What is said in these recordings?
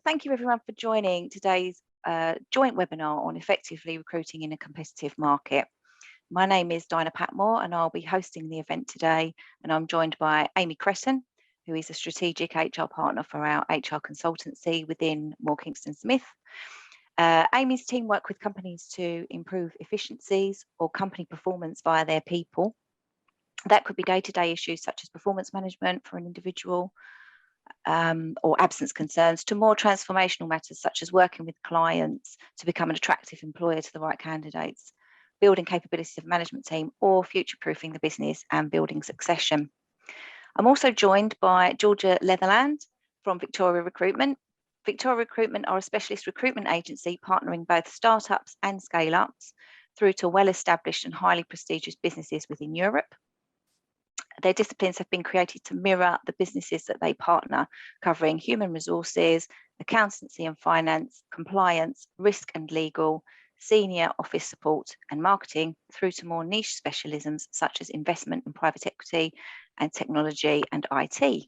Thank you everyone for joining today's joint webinar on effectively recruiting in a competitive market. My name is Dinah Patmore and I'll be hosting the event today, and I'm joined by Amy Cresson, who is a strategic HR partner for our HR consultancy within Moore Kingston Smith. Amy's team work with companies to improve efficiencies or company performance via their people. That could be day-to-day issues such as performance management for an individual, or absence concerns, to more transformational matters such as working with clients to become an attractive employer to the right candidates, building capabilities of management team, or future-proofing the business and building succession. I'm also joined by Georgia Leatherland from Victoria Recruitment. Victoria Recruitment are a specialist recruitment agency partnering both startups and scale-ups through to well-established and highly prestigious businesses within Europe. Their disciplines have been created to mirror the businesses that they partner, covering human resources, accountancy and finance, compliance, risk and legal, senior office support and marketing, through to more niche specialisms such as investment and private equity and technology and IT.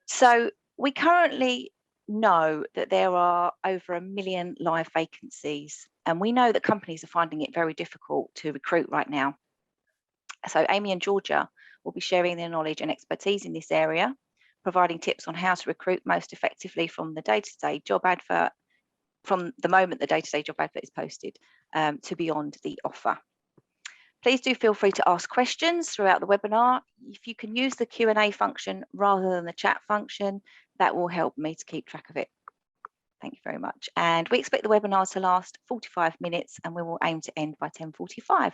So we currently know that there are over 1 million live vacancies, and we know that companies are finding it very difficult to recruit right now. So Amy and Georgia will be sharing their knowledge and expertise in this area, providing tips on how to recruit most effectively from the day-to-day job advert, from the moment the day-to-day job advert is posted to beyond the offer. Please do feel free to ask questions throughout the webinar. If you can use the Q&A function rather than the chat function, that will help me to keep track of it. Thank you very much. And we expect the webinar to last 45 minutes and we will aim to end by 10:45.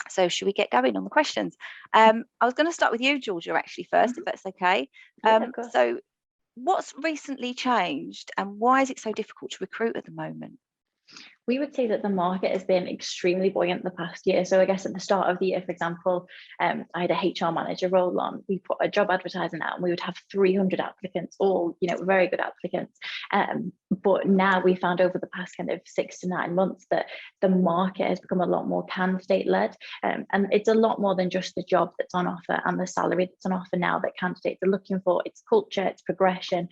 So should we get going on the questions? I was going to start with you, Georgia, actually first, if that's okay. So what's recently changed and why is it so difficult to recruit at the moment? We would say that the market has been extremely buoyant the past year. So I guess at the start of the year, for example, I had a HR manager role on. We put a job advertising out and we would have 300 applicants, all, very good applicants. But now we found over the past kind of 6 to 9 months that the market has become a lot more candidate-led. And it's a lot more than just the job that's on offer and the salary that's on offer now that candidates are looking for. It's culture, it's progression,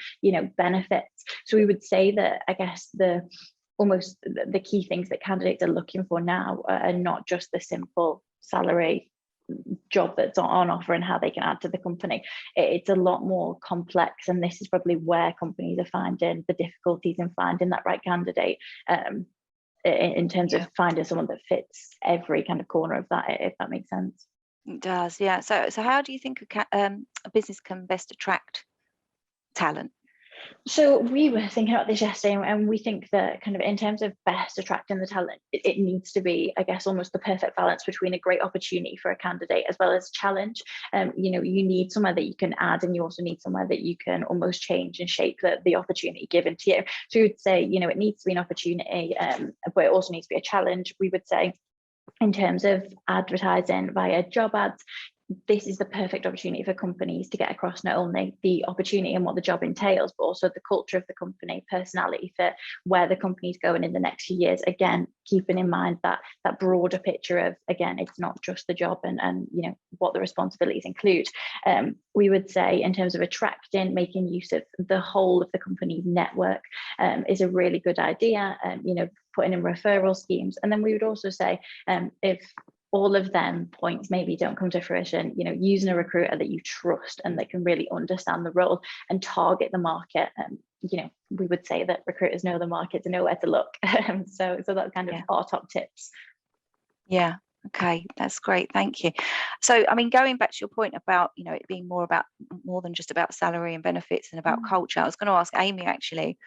benefits. So we would say that, I guess, almost the key things that candidates are looking for now are not just the simple salary job that's on offer and how they can add to the company. It's a lot more complex, and this is probably where companies are finding the difficulties in finding that right candidate, in terms of finding someone that fits every kind of corner of that, if that makes sense. It does, yeah. So how do you think a business can best attract talent? So we were thinking about this yesterday, and we think that kind of in terms of best attracting the talent, it needs to be, I guess, almost the perfect balance between a great opportunity for a candidate as well as challenge. You need somewhere that you can add, and you also need somewhere that you can almost change and shape the opportunity given to you. So we would say, it needs to be an opportunity, but it also needs to be a challenge. We would say, in terms of advertising via job ads, this is the perfect opportunity for companies to get across not only the opportunity and what the job entails, but also the culture of the company, personality fit, where the company's going in the next few years. Again, keeping in mind that broader picture of, again, it's not just the job and what the responsibilities include. We would say, in terms of attracting, making use of the whole of the company's network is a really good idea. Putting in referral schemes. And then we would also say, if all of them points maybe don't come to fruition, using a recruiter that you trust and that can really understand the role and target the market. We would say that recruiters know the market to know where to look. So that's kind of our top tips. Yeah. Okay, that's great. Thank you. So, going back to your point about, it being more than just about salary and benefits and about culture, I was going to ask Amy, actually,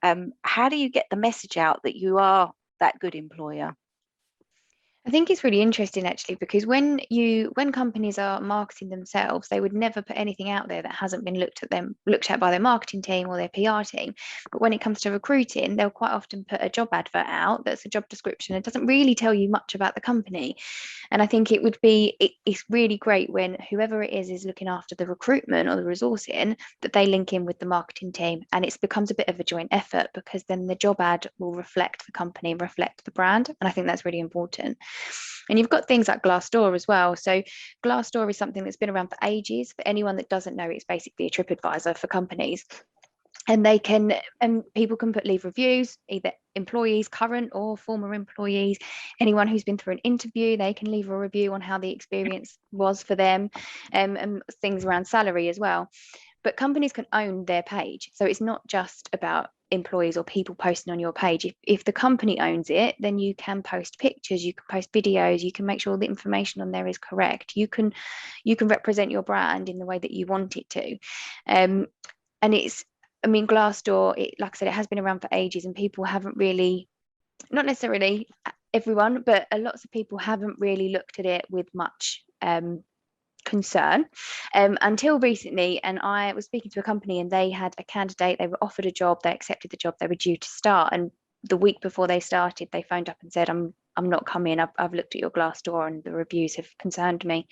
how do you get the message out that you are that good employer? I think it's really interesting, actually, because when companies are marketing themselves, they would never put anything out there that hasn't been looked at by their marketing team or their PR team. But when it comes to recruiting, they'll quite often put a job advert out that's a job description. It doesn't really tell you much about the company. And I think it's really great when whoever it is looking after the recruitment or the resourcing, that they link in with the marketing team, and it becomes a bit of a joint effort, because then the job ad will reflect the company, reflect the brand. And I think that's really important. And you've got things like Glassdoor as well. So Glassdoor is something that's been around for ages. For anyone that doesn't know, it's basically a TripAdvisor for companies. And they can, and people can leave reviews, either employees, current or former employees, anyone who's been through an interview, they can leave a review on how the experience was for them, and things around salary as well. But companies can own their page. So it's not just about employees or people posting on your page. If the company owns it, then you can post pictures, you can post videos, you can make sure the information on there is correct. You can represent your brand in the way that you want it to. And it's, I mean, Glassdoor, like I said, it has been around for ages, and people haven't really, not necessarily everyone, but lots of people haven't really looked at it with much concern until recently. And I was speaking to a company, and they had a candidate, they were offered a job, they accepted the job, they were due to start, and the week before they started, they phoned up and said, I'm not coming. I've looked at your Glassdoor and the reviews have concerned me,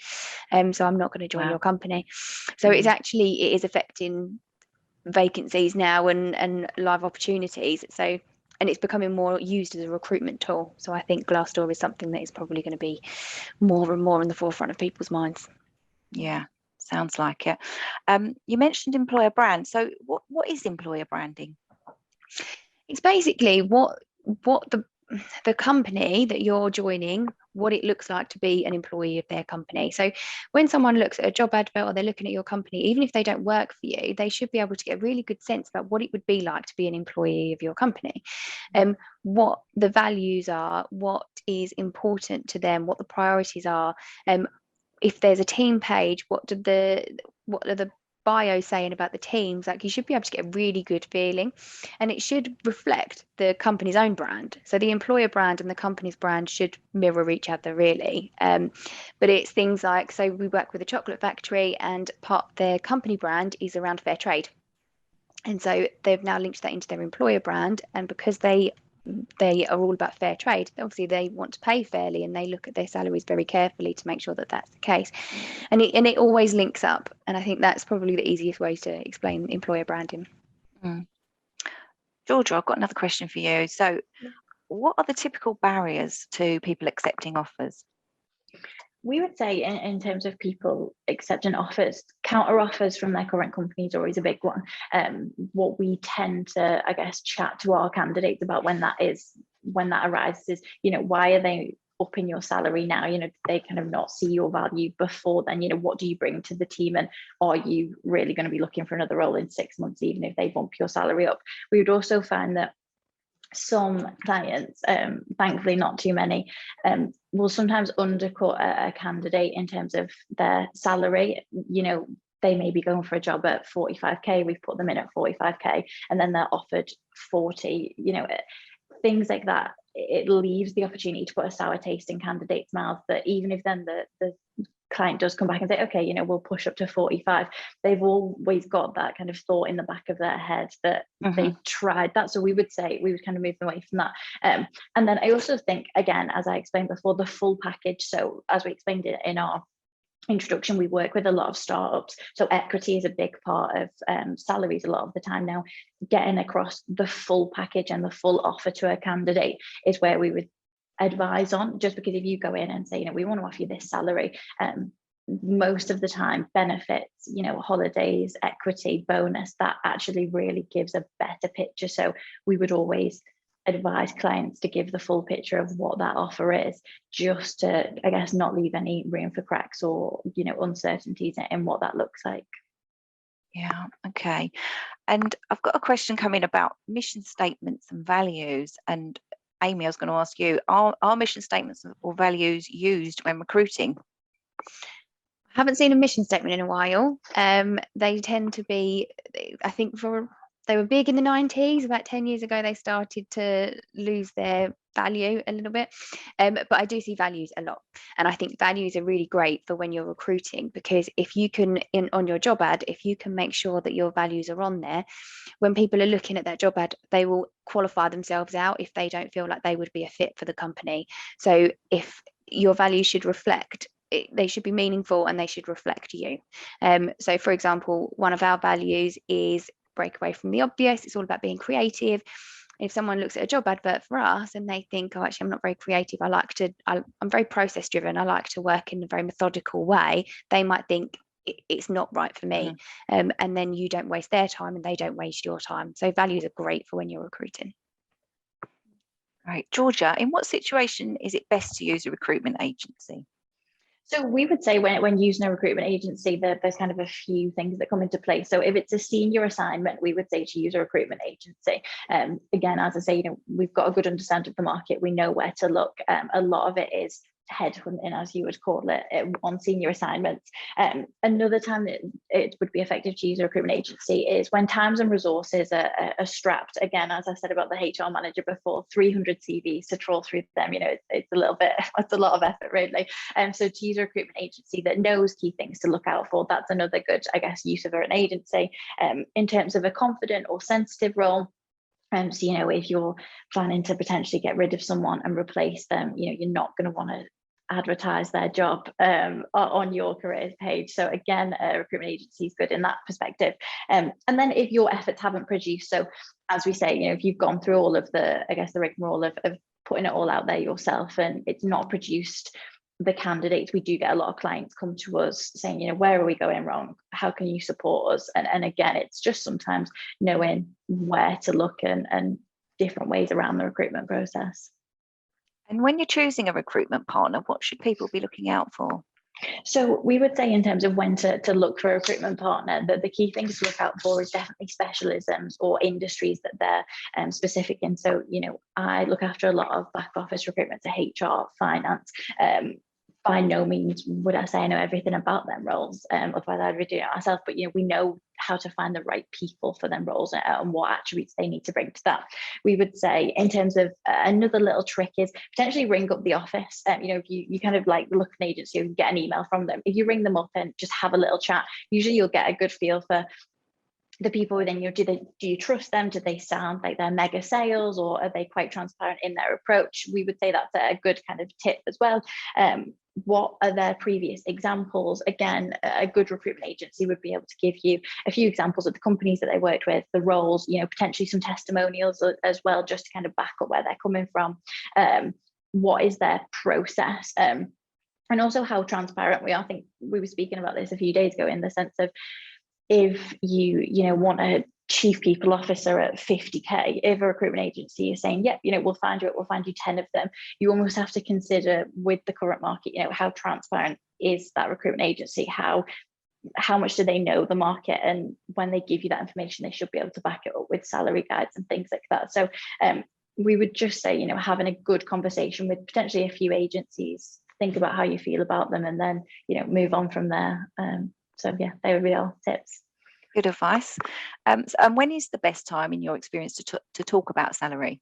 so I'm not going to join your company. So it is affecting vacancies now and live opportunities. So, and it's becoming more used as a recruitment tool. So I think Glassdoor is something that is probably going to be more and more in the forefront of people's minds. Yeah, sounds like it. You mentioned employer brand. So what is employer branding? It's basically what the company that you're joining, what it looks like to be an employee of their company. So when someone looks at a job advert or they're looking at your company, even if they don't work for you, they should be able to get a really good sense about what it would be like to be an employee of your company, what the values are, what is important to them, what the priorities are. If there's a team page, what are the bio saying about the teams? Like, you should be able to get a really good feeling, and it should reflect the company's own brand. So the employer brand and the company's brand should mirror each other, really. But it's things like, so we work with a chocolate factory, and part of their company brand is around fair trade, and so they've now linked that into their employer brand. And because they are all about fair trade, obviously they want to pay fairly, and they look at their salaries very carefully to make sure that that's the case, and it always links up. And I think that's probably the easiest way to explain employer branding. Georgia, I've got another question for you. So what are the typical barriers to people accepting offers? We would say in terms of people accepting offers, counter offers from their current company is always a big one. What we tend to, I guess, chat to our candidates about when that arises is, why are they upping your salary now? They kind of not see your value before then. What do you bring to the team, and are you really going to be looking for another role in 6 months, even if they bump your salary up? We would also find that some clients, thankfully not too many, will sometimes undercut a candidate in terms of their salary. They may be going for a job at 45k, we've put them in at 45k, and then they're offered 40, things like that. It leaves the opportunity to put a sour taste in candidates' mouths, that even if then the client does come back and say, okay, we'll push up to 45, they've always got that kind of thought in the back of their head that they've tried that. So we would say we would kind of move them away from that. And then I also think, again, as I explained before, the full package. So as we explained it in our introduction, we work with a lot of startups, so equity is a big part of salaries a lot of the time now. Getting across the full package and the full offer to a candidate is where we would advise on, just because if you go in and say, we want to offer you this salary, most of the time benefits, holidays, equity, bonus, that actually really gives a better picture. So we would always advise clients to give the full picture of what that offer is, just to, I guess, not leave any room for cracks or uncertainties in what that looks like. Yeah, okay. And I've got a question coming about mission statements and values. And Amy, I was going to ask you, are mission statements or values used when recruiting? I haven't seen a mission statement in a while. They tend to be, I think, they were big in the 90s. About 10 years ago, they started to lose their value a little bit. But I do see values a lot. And I think values are really great for when you're recruiting, because if you can, on your job ad, if you can make sure that your values are on there, when people are looking at that job ad, they will qualify themselves out if they don't feel like they would be a fit for the company. So if your values should reflect, they should be meaningful and they should reflect you. So for example, one of our values is break away from the obvious. It's all about being creative. If someone looks at a job advert for us and they think, oh, actually, I'm not very creative, I'm very process driven, I like to work in a very methodical way, they might think, it's not right for me. And then you don't waste their time and they don't waste your time. So values are great for when you're recruiting. Right, Georgia, in what situation is it best to use a recruitment agency? So we would say when using a recruitment agency, there's kind of a few things that come into play. So if it's a senior assignment, we would say to use a recruitment agency. Again, as I say, we've got a good understanding of the market. We know where to look. A lot of it is headhunting, as you would call it, on senior assignments. Another time that it would be effective to use a recruitment agency is when times and resources are strapped. Again, as I said about the HR manager before, 300 CVs to trawl through them, it's a little bit, it's a lot of effort really. So to use a recruitment agency that knows key things to look out for, that's another good, I guess, use of an agency. In terms of a confident or sensitive role, so if you're planning to potentially get rid of someone and replace them, you're not going to want to advertise their job on your careers page. So again, a recruitment agency is good in that perspective. And then if your efforts haven't produced, so as we say, if you've gone through all of the rigmarole of putting it all out there yourself and it's not produced the candidates, we do get a lot of clients come to us saying, where are we going wrong? How can you support us? And again, it's just sometimes knowing where to look and different ways around the recruitment process. And when you're choosing a recruitment partner, what should people be looking out for? So we would say in terms of when to look for a recruitment partner, that the key things to look out for is definitely specialisms or industries that they're specific in. So, I look after a lot of back office recruitment to HR, finance. By no means would I say I know everything about them roles, otherwise I'd be doing it myself, but we know how to find the right people for them roles and what attributes they need to bring to that. We would say in terms of another little trick is potentially ring up the office. If you kind of like look at an agency and get an email from them, if you ring them up and just have a little chat, usually you'll get a good feel for the people within you. Do you trust them? Do they sound like they're mega sales, or are they quite transparent in their approach? We would say that's a good kind of tip as well. What are their previous examples? Again, a good recruitment agency would be able to give you a few examples of the companies that they worked with, the roles, potentially some testimonials as well, just to kind of back up where they're coming from. What is their process? And also how transparent we are. I think we were speaking about this a few days ago in the sense of, if you want a chief people officer at 50k, if a recruitment agency is saying, yep, we'll find you 10 of them, you almost have to consider with the current market, how transparent is that recruitment agency? How much do they know the market? And when they give you that information, they should be able to back it up with salary guides and things like that. So we would just say, having a good conversation with potentially a few agencies, think about how you feel about them, and then, move on from there. So yeah, they would be our tips. Good advice. And when is the best time in your experience to talk about salary?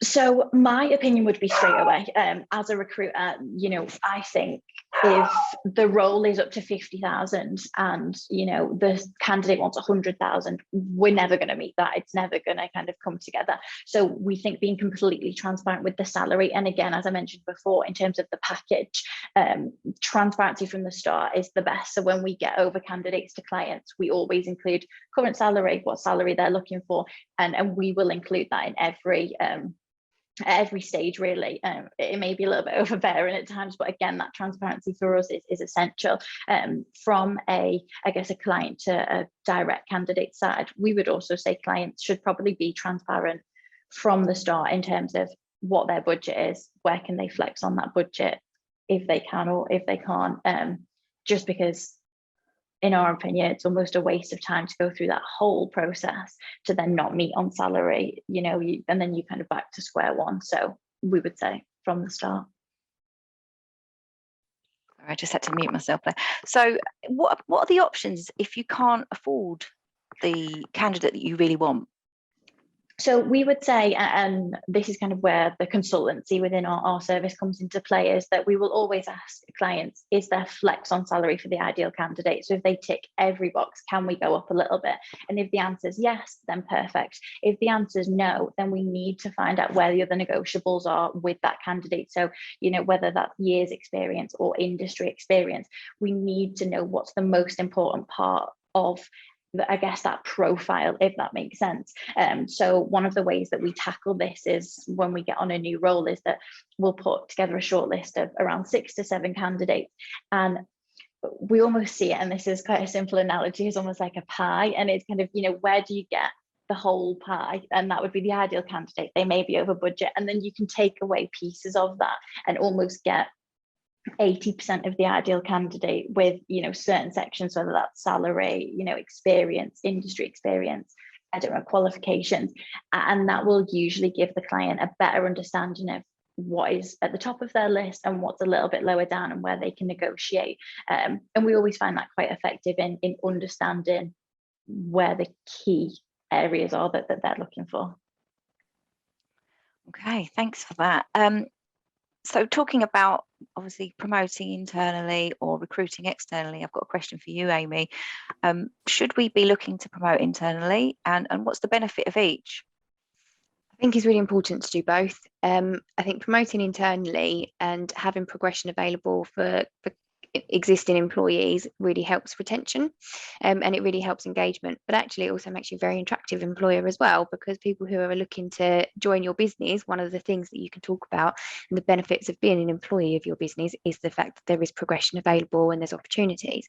So my opinion would be straight away. As a recruiter, I think if the role is up to 50,000 and, the candidate wants 100,000, we're never going to meet that. It's never going to kind of come together. So we think being completely transparent with the salary. And again, as I mentioned before, in terms of the package, transparency from the start is the best. So when we get over candidates to clients, we always include current salary, what salary they're looking for, and we will include that in every stage really. It may be a little bit overbearing at times, but again, that transparency for us is essential. From a client to a direct candidate side, we would also say clients should probably be transparent from the start in terms of what their budget is, where can they flex on that budget if they can or if they can't, just because in our opinion, it's almost a waste of time to go through that whole process to then not meet on salary, and then you kind of back to square one. So we would say from the start. I just had to mute myself there. So what are the options if you can't afford the candidate that you really want? So we would say, and this is kind of where the consultancy within our service comes into play, is that we will always ask clients, is there flex on salary for the ideal candidate? So if they tick every box, can we go up a little bit? And if the answer is yes, then perfect. If the answer is no, then we need to find out where the other negotiables are with that candidate. So, whether that's years experience or industry experience, we need to know what's the most important part of that profile, if that makes sense. So one of the ways that we tackle this is when we get on a new role is that we'll put together a short list of around 6 to 7 candidates, and we almost see it, and this is quite a simple analogy, is almost like a pie, and it's kind of, where do you get the whole pie? And that would be the ideal candidate. They may be over budget, and then you can take away pieces of that and almost get 80% of the ideal candidate with, certain sections, whether that's salary, experience, industry experience, I don't know, qualifications, and that will usually give the client a better understanding of what is at the top of their list and what's a little bit lower down and where they can negotiate. And we always find that quite effective in understanding where the key areas are that they're looking for. Okay, thanks for that. So talking about obviously promoting internally or recruiting externally, I've got a question for you, Amy. Should we be looking to promote internally, and what's the benefit of each? I think it's really important to do both. I think promoting internally and having progression available for existing employees really helps retention, and it really helps engagement, but actually it also makes you a very attractive employer as well, because people who are looking to join your business, one of the things that you can talk about and the benefits of being an employee of your business is the fact that there is progression available and there's opportunities.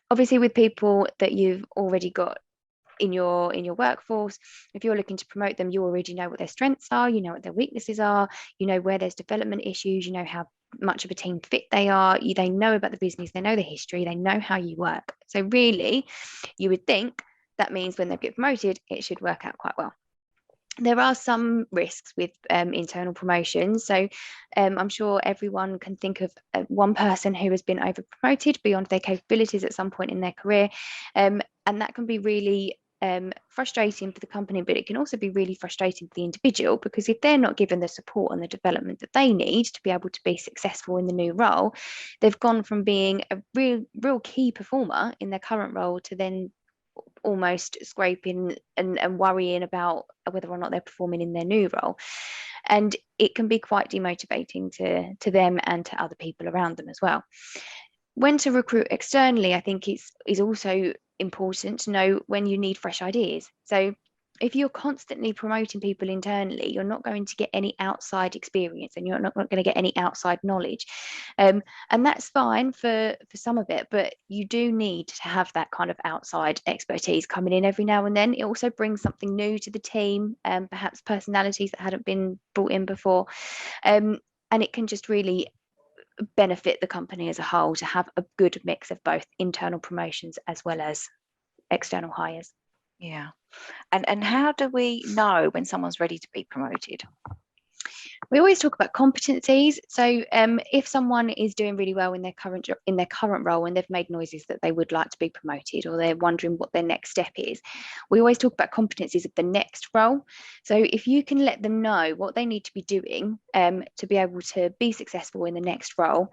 Obviously with people that you've already got in your workforce, if you're looking to promote them, you already know what their strengths are, you know what their weaknesses are, you know where there's development issues, you know how much of a team fit they are, they know about the business, they know the history, they know how you work. So really you would think that means when they get promoted it should work out quite well. There are some risks with internal promotions. So I'm sure everyone can think of one person who has been over promoted beyond their capabilities at some point in their career, and that can be really frustrating for the company, but it can also be really frustrating for the individual, because if they're not given the support and the development that they need to be able to be successful in the new role, they've gone from being a real key performer in their current role to then almost scraping and worrying about whether or not they're performing in their new role. And it can be quite demotivating to them and to other people around them as well. When to recruit externally, I think is also important to know when you need fresh ideas. So if you're constantly promoting people internally, you're not going to get any outside experience and you're not going to get any outside knowledge. And that's fine for some of it, but you do need to have that kind of outside expertise coming in every now and then. It also brings something new to the team, perhaps personalities that hadn't been brought in before. And it can just really benefit the company as a whole to have a good mix of both internal promotions as well as external hires. Yeah. And how do we know when someone's ready to be promoted? We always talk about competencies. So if someone is doing really well in their current role and they've made noises that they would like to be promoted, or they're wondering what their next step is, we always talk about competencies of the next role. So if you can let them know what they need to be doing to be able to be successful in the next role,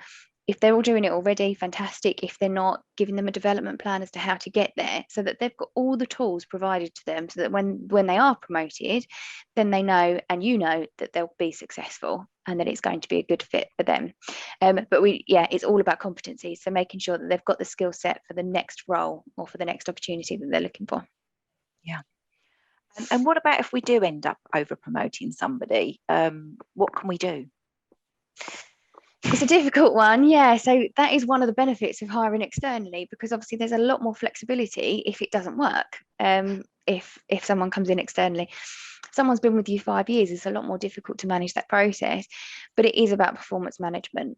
if they're all doing it already, fantastic. If they're not, giving them a development plan as to how to get there, so that they've got all the tools provided to them, so that when they are promoted, then they know, and you know, that they'll be successful and that it's going to be a good fit for them. But it's all about competencies. So making sure that they've got the skill set for the next role or for the next opportunity that they're looking for. Yeah. And what about if we do end up over promoting somebody? What can we do? It's a difficult one, yeah. So that is one of the benefits of hiring externally, because obviously there's a lot more flexibility if it doesn't work. If someone comes in externally, someone's been with you 5 years, it's a lot more difficult to manage that process, but it is about performance management.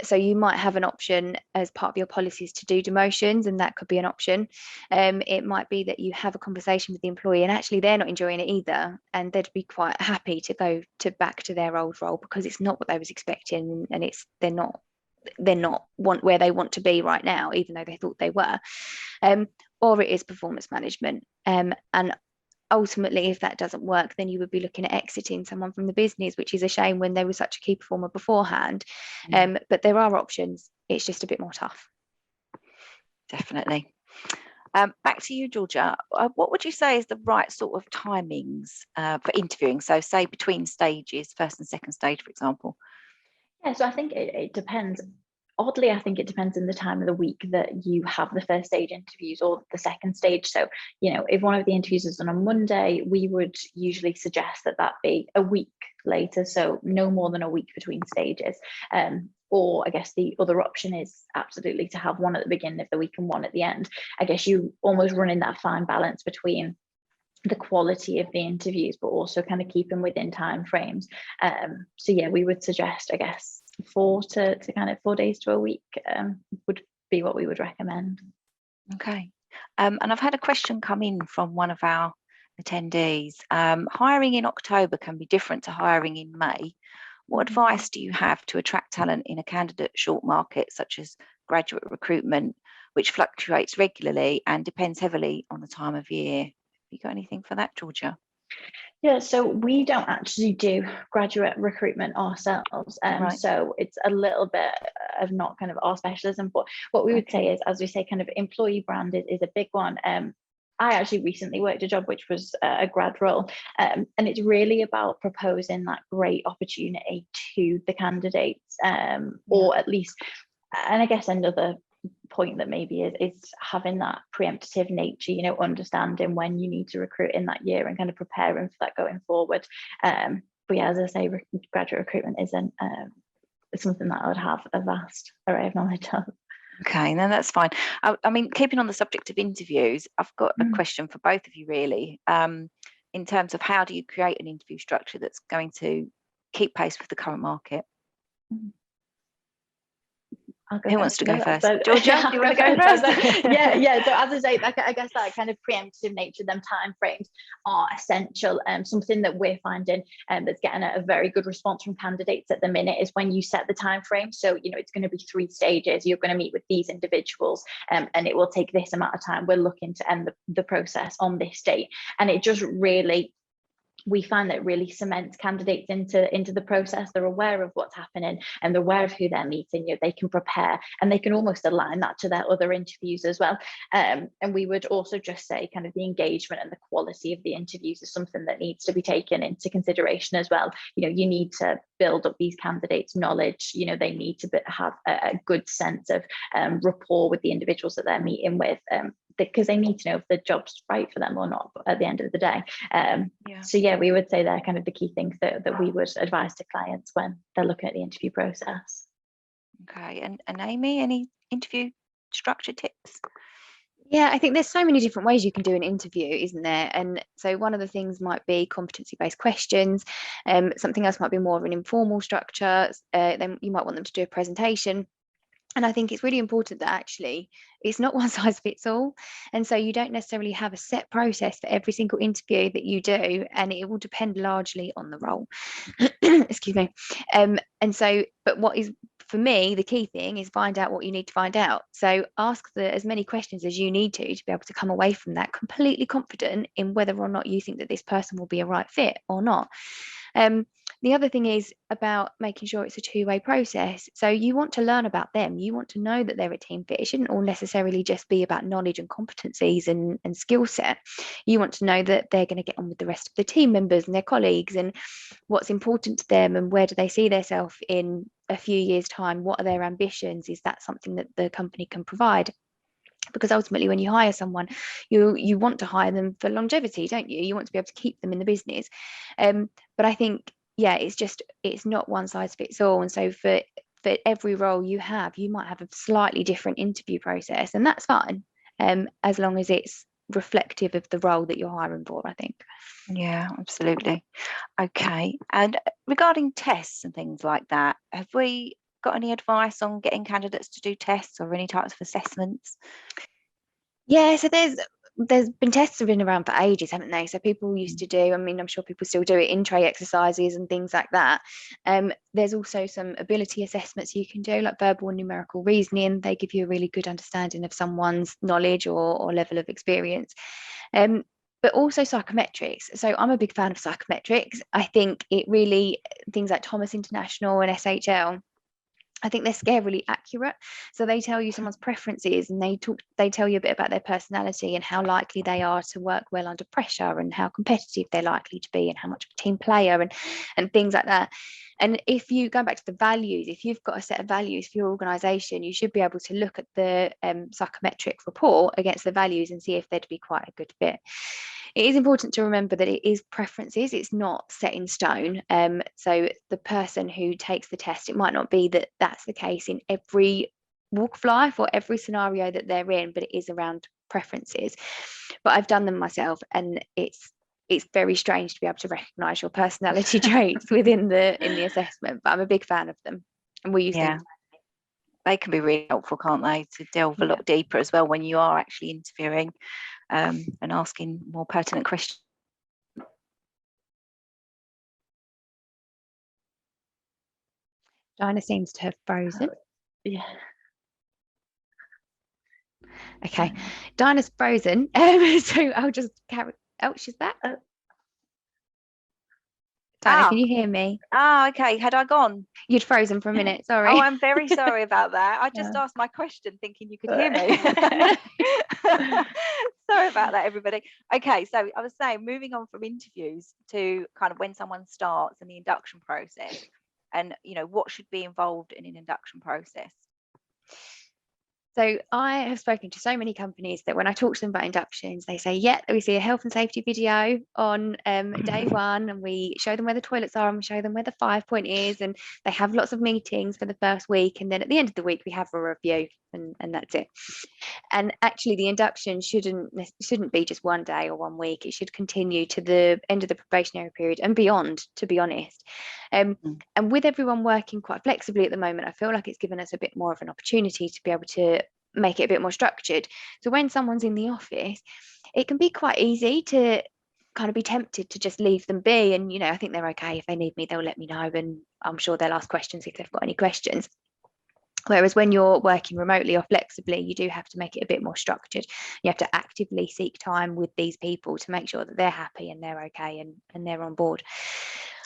So you might have an option as part of your policies to do demotions, and that could be an option. It might be that you have a conversation with the employee and actually they're not enjoying it either, and they'd be quite happy to go back to their old role because it's not what they was expecting, and they're not where they want to be right now, even though they thought they were. Or it is performance management. And ultimately, if that doesn't work, then you would be looking at exiting someone from the business, which is a shame when they were such a key performer beforehand. But there are options. It's just a bit more tough. Definitely. Back to you, Georgia. What would you say is the right sort of timings for interviewing? So say between stages, first and second stage, for example. Yeah, so I think it depends. Oddly, I think it depends on the time of the week that you have the first stage interviews or the second stage. So, if one of the interviews is on a Monday, we would usually suggest that be a week later, so no more than a week between stages. Or I guess the other option is absolutely to have one at the beginning of the week and one at the end. I guess you almost running that fine balance between the quality of the interviews, but also kind of keeping within time frames. So yeah, we would suggest, I guess, 4 to kind of 4 days to a week would be what we would recommend. Okay. And I've had a question come in from one of our attendees. Hiring in October can be different to hiring in May. What advice do you have to attract talent in a candidate short market, such as graduate recruitment, which fluctuates regularly and depends heavily on the time of year? Have you got anything for that, Georgia? Yeah, so we don't actually do graduate recruitment ourselves. Right. So it's a little bit of not kind of our specialism, but what we would say is, as we say, kind of employee brand is a big one. I actually recently worked a job which was a grad role, and it's really about proposing that great opportunity to the candidates, or at least, and I guess another point that maybe is having that preemptive nature, you know, understanding when you need to recruit in that year and kind of preparing for that going forward. But yeah, as I say, graduate recruitment isn't something that I would have a vast array of knowledge of. Okay, no, that's fine. I mean, keeping on the subject of interviews, I've got a question for both of you, really, in terms of how do you create an interview structure that's going to keep pace with the current market? Who wants to go first? Georgia, do you want to go first? Yeah. So as I say, I guess that kind of preemptive nature, them timeframes are essential. Something that we're finding that's getting a very good response from candidates at the minute is when you set the time frame. So, you know, it's going to be 3 stages. You're going to meet with these individuals, and it will take this amount of time. We're looking to end the process on this date, and it just really, we find that really cements candidates into the process. They're aware of what's happening and they're aware of who they're meeting. You know, they can prepare and they can almost align that to their other interviews as well. And we would also just say kind of the engagement and the quality of the interviews is something that needs to be taken into consideration as well. You know, you need to build up these candidates' knowledge. You know, they need to have a good sense of rapport with the individuals that they're meeting with, because they need to know if the job's right for them or not at the end of the day. So yeah, we would say they're kind of the key things that we would advise to clients when they're looking at the interview process. Okay, and Amy, any interview structure tips? Yeah, I think there's so many different ways you can do an interview, isn't there? And so one of the things might be competency-based questions. Something else might be more of an informal structure. Then you might want them to do a presentation. And I think it's really important that actually it's not one size fits all. And so you don't necessarily have a set process for every single interview that you do, and it will depend largely on the role. Excuse me. And so, but what is, for me, the key thing is find out what you need to find out. So ask as many questions as you need to be able to come away from that completely confident in whether or not you think that this person will be a right fit or not. The other thing is about making sure it's a two-way process. So you want to learn about them. You want to know that they're a team fit. It shouldn't all necessarily just be about knowledge and competencies and skill set. You want to know that they're going to get on with the rest of the team members and their colleagues and what's important to them and where do they see themselves in a few years' time. What are their ambitions? Is that something that the company can provide? Because ultimately when you hire someone, you want to hire them for longevity, don't you? You want to be able to keep them in the business. But I think, yeah, it's not one size fits all. And so for every role you might have a slightly different interview process, and that's fine, as long as it's reflective of the role that you're hiring for, I think. Yeah, absolutely. Okay, and regarding tests and things like that, have we got any advice on getting candidates to do tests or any types of assessments? Yeah, so there's been tests have been around for ages, haven't they? So people used to do, I mean, I'm sure people still do it, in tray exercises and things like that. There's also some ability assessments you can do, like verbal and numerical reasoning. They give you a really good understanding of someone's knowledge or level of experience. But also psychometrics. So I'm a big fan of psychometrics. I think it really, things like Thomas International and SHL, I think they're scarily accurate. So they tell you someone's preferences and they tell you a bit about their personality and how likely they are to work well under pressure and how competitive they're likely to be and how much of a team player and things like that. And if you go back to the values, if you've got a set of values for your organisation, you should be able to look at the psychometric report against the values and see if they'd be quite a good fit. it is important to remember that it is preferences, it's not set in stone. So the person who takes the test, it might not be that that's the case in every walk of life or every scenario that they're in, but it is around preferences. But I've done them myself, and it's very strange to be able to recognize your personality traits within the assessment, but I'm a big fan of them, and we use them. They can be really helpful, can't they, to delve a lot deeper as well when you are actually interviewing and asking more pertinent questions. Dinah seems to have frozen. Yeah. Okay, Dinah's frozen, so I'll just carry. Oh, she's back. Dinah, can you hear me? Oh, okay. Had I gone? You'd frozen for a minute. Sorry. Oh, I'm very sorry about that. I just asked my question thinking you could hear me. Sorry about that, everybody. Okay, so I was saying, moving on from interviews to kind of when someone starts and the induction process, and what should be involved in an induction process. So I have spoken to so many companies that when I talk to them about inductions, they say, yeah, we see a health and safety video on day one, and we show them where the toilets are, and we show them where the 5-point is, and they have lots of meetings for the first week, and then at the end of the week we have a review, and that's it. And actually the induction shouldn't be just one day or 1 week. It should continue to the end of the probationary period and beyond, to be honest. And with everyone working quite flexibly at the moment, I feel like it's given us a bit more of an opportunity to be able to make it a bit more structured. So when someone's in the office, it can be quite easy to kind of be tempted to just leave them be, and I think they're okay. If they need me, they'll let me know, and I'm sure they'll ask questions if they've got any questions. Whereas when you're working remotely or flexibly, you do have to make it a bit more structured. You have to actively seek time with these people to make sure that they're happy and they're okay and they're on board.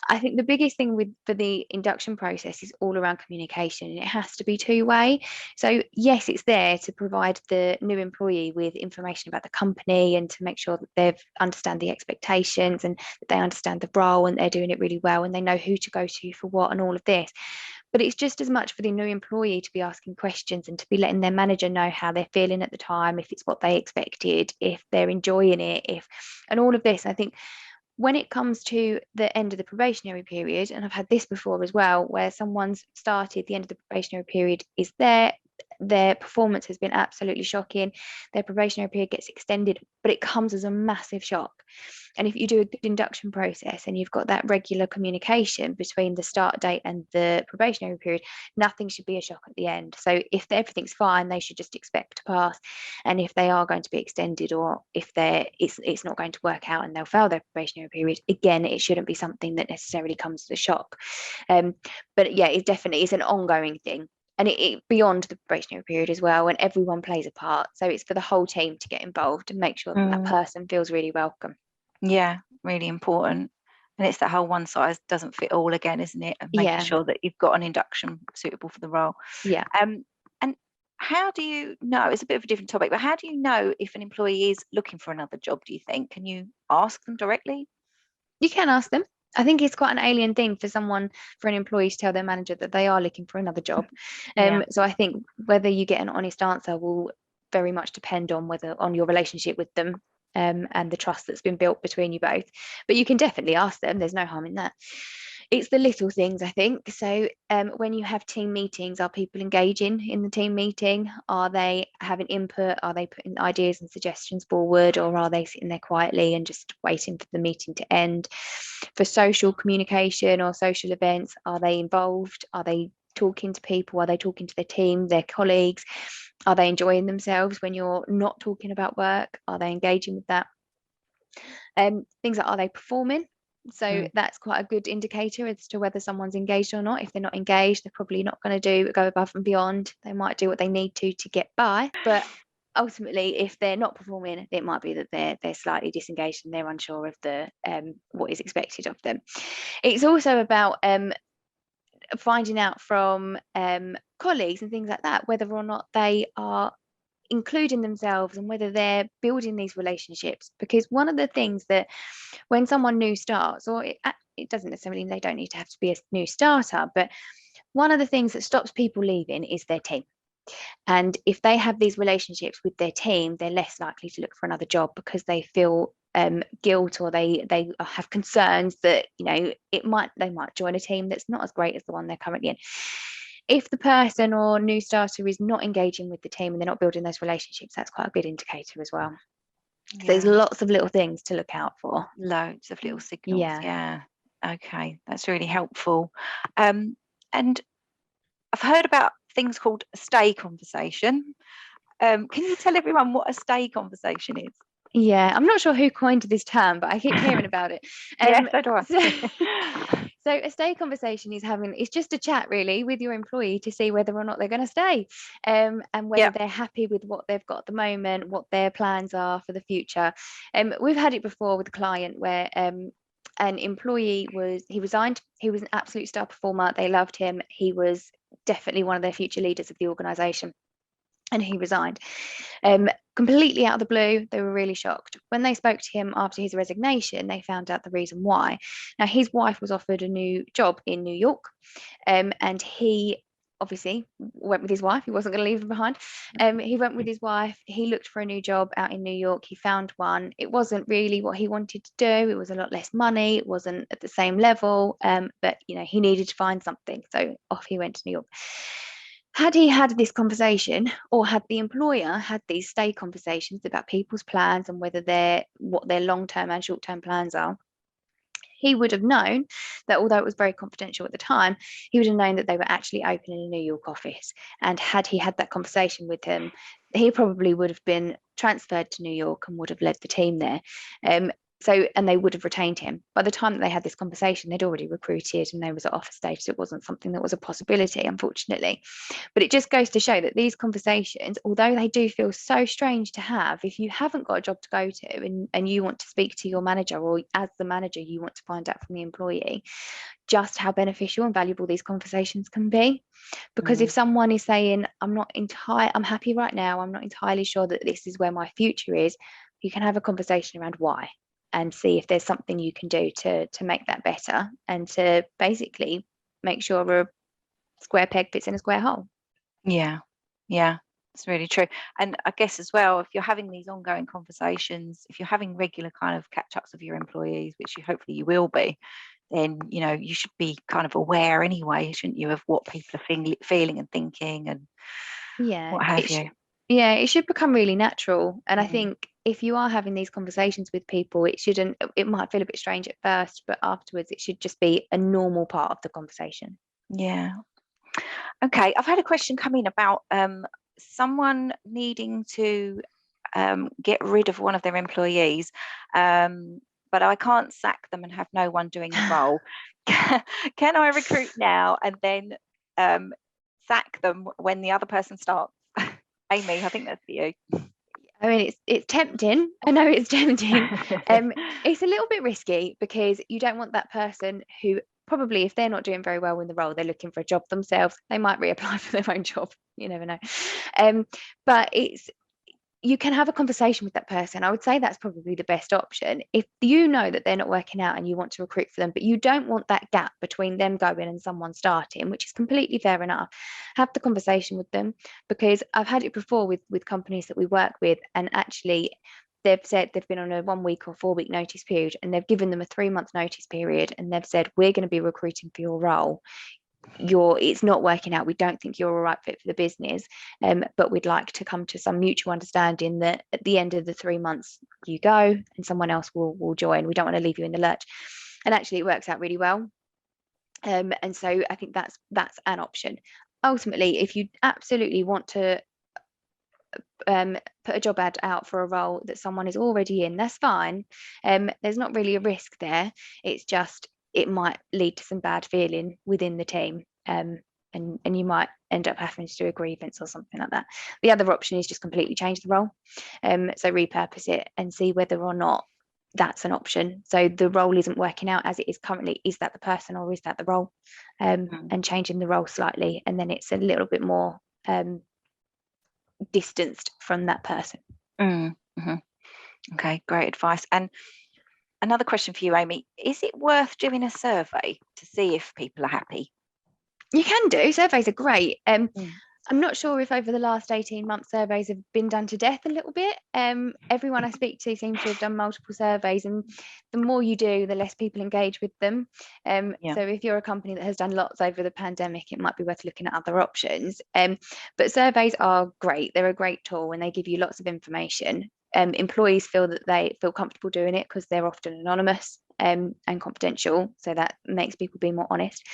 I think the biggest thing for the induction process is all around communication, and it has to be two-way. So yes, it's there to provide the new employee with information about the company and to make sure that they understand the expectations and that they understand the role and they're doing it really well and they know who to go to for what and all of this. But it's just as much for the new employee to be asking questions and to be letting their manager know how they're feeling at the time, if it's what they expected, if they're enjoying it, and all of this. I think when it comes to the end of the probationary period, and I've had this before as well, where someone's started, the end of the probationary period is there, their performance has been absolutely shocking, their probationary period gets extended, but it comes as a massive shock. And if you do a good induction process and you've got that regular communication between the start date and the probationary period, nothing should be a shock at the end. So if everything's fine, they should just expect to pass. And if they are going to be extended, or if it's not going to work out and they'll fail their probationary period, again, it shouldn't be something that necessarily comes as a shock. But yeah, it definitely is an ongoing thing. And it beyond the probationary period as well, and everyone plays a part. So it's for the whole team to get involved and make sure that person feels really welcome. Yeah, really important. And it's that whole one size doesn't fit all again, isn't it? And making sure that you've got an induction suitable for the role. Yeah. And how do you know, it's a bit of a different topic, but how do you know if an employee is looking for another job, do you think? Can you ask them directly? You can ask them. I think it's quite an alien thing for an employee to tell their manager that they are looking for another job. So I think whether you get an honest answer will very much depend on your relationship with them, and the trust that's been built between you both. But you can definitely ask them. There's no harm in that. It's the little things, I think. So when you have team meetings, are people engaging in the team meeting? Are they having input? Are they putting ideas and suggestions forward, or are they sitting there quietly and just waiting for the meeting to end? For social communication or social events, are they involved? Are they talking to people? Are they talking to their team, their colleagues? Are they enjoying themselves when you're not talking about work? Are they engaging with that? Things like, are they performing? So that's quite a good indicator as to whether someone's engaged or not. If they're not engaged, they're probably not going to go above and beyond. They might do what they need to get by, but ultimately, if they're not performing, it might be that they're slightly disengaged and they're unsure of the what is expected of them. It's also about finding out from colleagues and things like that whether or not they are including themselves and whether they're building these relationships. Because one of the things that when someone new starts, or it doesn't necessarily, they don't need to have to be a new starter, but one of the things that stops people leaving is their team. And if they have these relationships with their team, they're less likely to look for another job because they feel guilt, or they have concerns that, you know, they might join a team that's not as great as the one they're currently in. If the person or new starter is not engaging with the team and they're not building those relationships, that's quite a good indicator as well. So there's lots of little things to look out for. Loads of little signals. Yeah. Okay, that's really helpful. And I've heard about things called a stay conversation. Can you tell everyone what a stay conversation is? Yeah, I'm not sure who coined this term, but I keep hearing about it. Yeah, so do I. So a stay conversation it's just a chat really with your employee to see whether or not they're going to stay, and whether they're happy with what they've got at the moment, what their plans are for the future. We've had it before with a client where an employee resigned. He was an absolute star performer. They loved him. He was definitely one of their future leaders of the organization. And he resigned completely out of the blue. They were really shocked. When they spoke to him after his resignation, they found out the reason why. Now, his wife was offered a new job in New York, and he obviously went with his wife. He wasn't going to leave them behind. He went with his wife. He looked for a new job out in New York. He found one. It wasn't really what he wanted to do. It was a lot less money. It wasn't at the same level, but you know, he needed to find something. So off he went to New York. Had he had this conversation, or had the employer had these stay conversations about people's plans and what their long-term and short-term plans are, he would have known that, although it was very confidential at the time, he would have known that they were actually opening a New York office. And had he had that conversation with him, he probably would have been transferred to New York and would have led the team there. And they would have retained him. By the time that they had this conversation, they'd already recruited and they was at offer stage. So it wasn't something that was a possibility, unfortunately. But it just goes to show that these conversations, although they do feel so strange to have, if you haven't got a job to go to and you want to speak to your manager, or as the manager, you want to find out from the employee just how beneficial and valuable these conversations can be. Because if someone is saying, I'm happy right now, I'm not entirely sure that this is where my future is, you can have a conversation around why, and see if there's something you can do to make that better, and to basically make sure a square peg fits in a square hole. Yeah, it's really true. And I guess as well, if you're having these ongoing conversations, if you're having regular kind of catch-ups with your employees, which hopefully you will be, then you know you should be kind of aware anyway, shouldn't you, of what people are feeling and thinking, and what have you. Yeah, it should become really natural. And I think if you are having these conversations with people, it might feel a bit strange at first, but afterwards it should just be a normal part of the conversation. Yeah. Okay, I've had a question come in about someone needing to get rid of one of their employees, but I can't sack them and have no one doing the role. Can I recruit now and then sack them when the other person starts? Amy, I think that's for you. I mean, it's tempting. I know it's tempting. It's a little bit risky, because you don't want that person who probably, if they're not doing very well in the role, they're looking for a job themselves. They might reapply for their own job. You never know. But you can have a conversation with that person. I would say that's probably the best option. If you know that they're not working out and you want to recruit for them, but you don't want that gap between them going and someone starting, which is completely fair enough, have the conversation with them. Because I've had it before with companies that we work with, and actually they've said they've been on a 1 week or 4 week notice period, and they've given them a 3-month notice period, and they've said, we're going to be recruiting for your role. It's not working out. We don't think you're a right fit for the business, but we'd like to come to some mutual understanding that at the end of the 3 months you go and someone else will join. We don't want to leave you in the lurch. And actually it works out really well. And so I think that's an option. Ultimately, if you absolutely want to put a job ad out for a role that someone is already in, that's fine. There's not really a risk there. It's just, it might lead to some bad feeling within the team, and you might end up having to do a grievance or something like that. The other option is just completely change the role, so repurpose it and see whether or not that's an option. So the role isn't working out as it is currently. Is that the person or is that the role? And changing the role slightly, and then it's a little bit more distanced from that person. Okay, great advice. And another question for you, Amy, is it worth doing a survey to see if people are happy? You can do. Surveys are great. I'm not sure if over the last 18 months surveys have been done to death a little bit. Everyone I speak to seems to have done multiple surveys, and the more you do, the less people engage with them. So if you're a company that has done lots over the pandemic, it might be worth looking at other options. But surveys are great. They're a great tool and they give you lots of information. Employees feel that they feel comfortable doing it because they're often anonymous and confidential, so that makes people be more honest.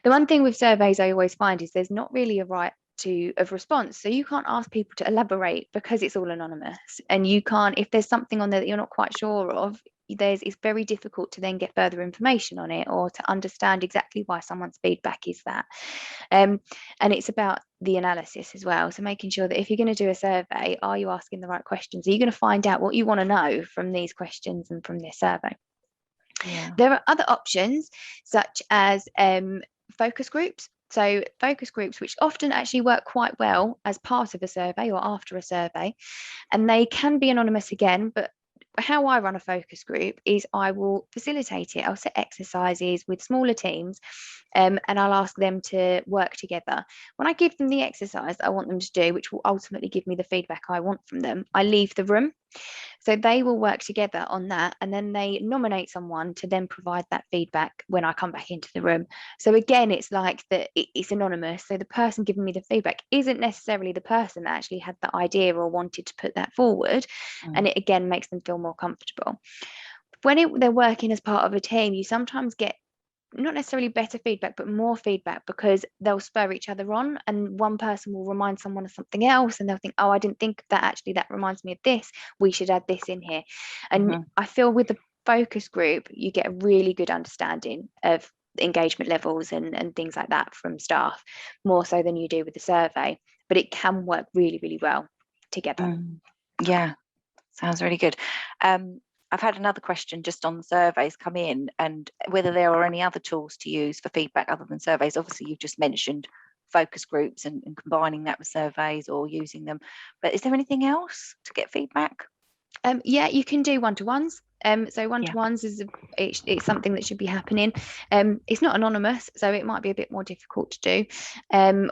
The one thing with surveys I always find is there's not really a right of response, so you can't ask people to elaborate because it's all anonymous, and you can't, if there's something on there that you're not quite sure of, it's very difficult to then get further information on it or to understand exactly why someone's feedback is that. And it's about the analysis as well, so making sure that if you're going to do a survey, are you asking the right questions? Are you going to find out what you want to know from these questions and from this survey? There are other options such as focus groups. So focus groups, which often actually work quite well as part of a survey or after a survey, and they can be anonymous again, but how I run a focus group is I will facilitate it. I'll set exercises with smaller teams, and I'll ask them to work together. When I give them the exercise that I want them to do, which will ultimately give me the feedback I want from them, I leave the room. So they will work together on that, and then they nominate someone to then provide that feedback when I come back into the room. So again, it's like that it's anonymous. So the person giving me the feedback isn't necessarily the person that actually had the idea or wanted to put that forward. And it again makes them feel more comfortable. When they're working as part of a team, you sometimes get not necessarily better feedback, but more feedback, because they'll spur each other on, and one person will remind someone of something else, and they'll think, oh, I didn't think of that, actually that reminds me of this, we should add this in here. And I feel with the focus group you get a really good understanding of engagement levels and things like that from staff, more so than you do with the survey, but it can work really, really well together. Yeah, sounds really good. I've had another question just on the surveys come in, and whether there are any other tools to use for feedback other than surveys. Obviously, you've just mentioned focus groups and combining that with surveys or using them. But is there anything else to get feedback? Yeah, you can do one-to-ones. So one-to-ones is it's something that should be happening. It's not anonymous, so it might be a bit more difficult to do,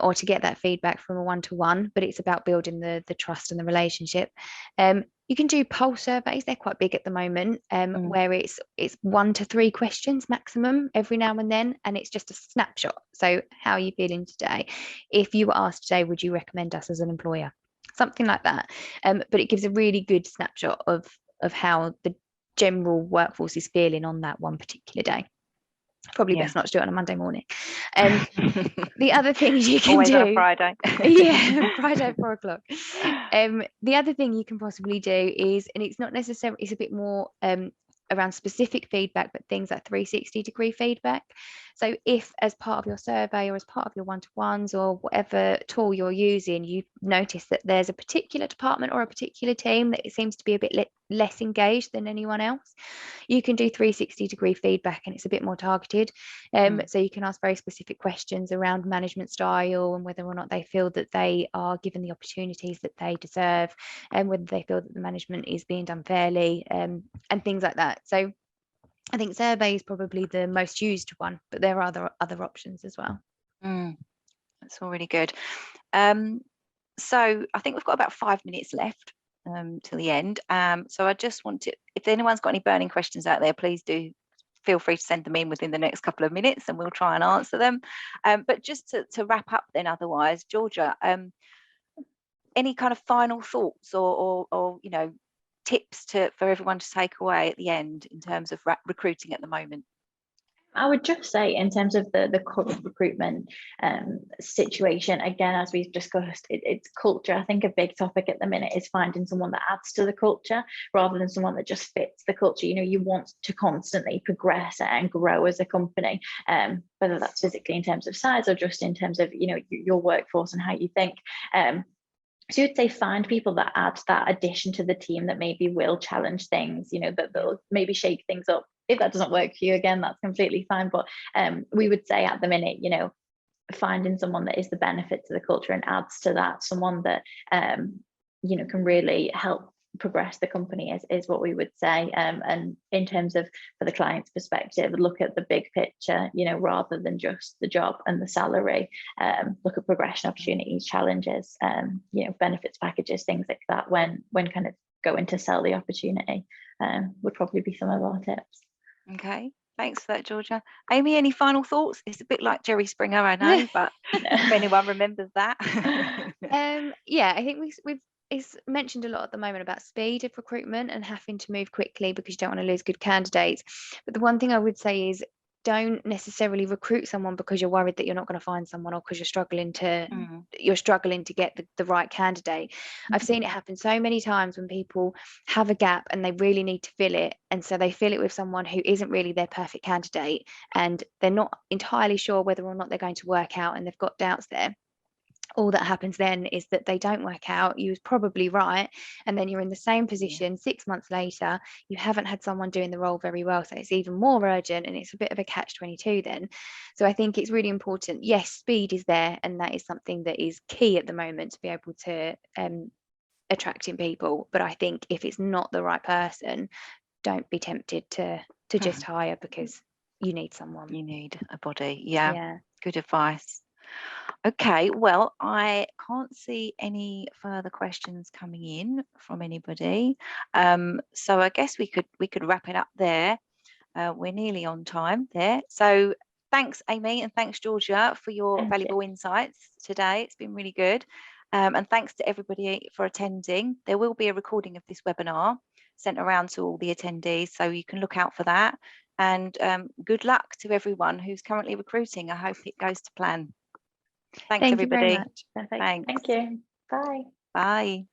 or to get that feedback from a one-to-one, but it's about building the trust and the relationship. You can do pulse surveys. They're quite big at the moment, where it's 1 to 3 questions maximum every now and then, and it's just a snapshot. So how are you feeling today? If you were asked today, would you recommend us as an employer? Something like that. But it gives a really good snapshot of how the general workforce is feeling on that one particular day. Probably best not to do it on a Monday morning. The other things you can always do on a Friday. Friday at 4 o'clock. The other thing you can possibly do is, and it's not necessarily, it's a bit more around specific feedback, but things like 360-degree feedback. So if as part of your survey or as part of your one-to-ones or whatever tool you're using, you notice that there's a particular department or a particular team that it seems to be a bit less engaged than anyone else, you can do 360-degree feedback, and it's a bit more targeted. So you can ask very specific questions around management style and whether or not they feel that they are given the opportunities that they deserve, and whether they feel that the management is being done fairly, and things like that. So I think survey is probably the most used one, but there are other options as well. That's all really good. So I think we've got about 5 minutes left till the end. So I just want to, if anyone's got any burning questions out there, please do feel free to send them in within the next couple of minutes and we'll try and answer them. But just to wrap up then, otherwise, Georgia, any kind of final thoughts or tips for everyone to take away at the end in terms of recruiting at the moment? I would just say, in terms of the current recruitment situation, again, as we've discussed, it's culture. I think a big topic at the minute is finding someone that adds to the culture rather than someone that just fits the culture. You want to constantly progress and grow as a company, whether that's physically in terms of size or just in terms of your workforce and how you think. So you'd say find people that add that addition to the team that maybe will challenge things, that they'll maybe shake things up. If that doesn't work for you, again, that's completely fine. But we would say at the minute, finding someone that is the benefit to the culture and adds to that, someone that, can really help progress the company is what we would say. And in terms of, for the client's perspective, look at the big picture, you know, rather than just the job and the salary. Look at progression opportunities, challenges, you know, benefits packages, things like that when kind of going to sell the opportunity, would probably be some of our tips. Okay, thanks for that, Georgia. Amy, any final thoughts? It's a bit like Jerry Springer, I know, but if anyone remembers that. Yeah, I think it's mentioned a lot at the moment about speed of recruitment and having to move quickly because you don't want to lose good candidates. But the one thing I would say is don't necessarily recruit someone because you're worried that you're not going to find someone, or because you're struggling to get the right candidate. I've seen it happen so many times when people have a gap and they really need to fill it, and so they fill it with someone who isn't really their perfect candidate, and they're not entirely sure whether or not they're going to work out, and they've got doubts there. All that happens then is that they don't work out. You was probably right, and then you're in the same position 6 months later. You haven't had someone doing the role very well, so it's even more urgent, and it's a bit of a catch-22 then. So I think it's really important. Yes, speed is there, and that is something that is key at the moment to be able to attracting people. But I think if it's not the right person, don't be tempted to just hire because you need someone. You need a body. Yeah. Good advice. Okay, well, I can't see any further questions coming in from anybody. So I guess we could wrap it up there. We're nearly on time there. So thanks, Amy, and thanks, Georgia, for your valuable insights today. It's been really good. And thanks to everybody for attending. There will be a recording of this webinar sent around to all the attendees, so you can look out for that. And good luck to everyone who's currently recruiting. I hope it goes to plan. Thanks, Thank everybody. you very much. Perfect. Thanks. Thank you. Bye. Bye.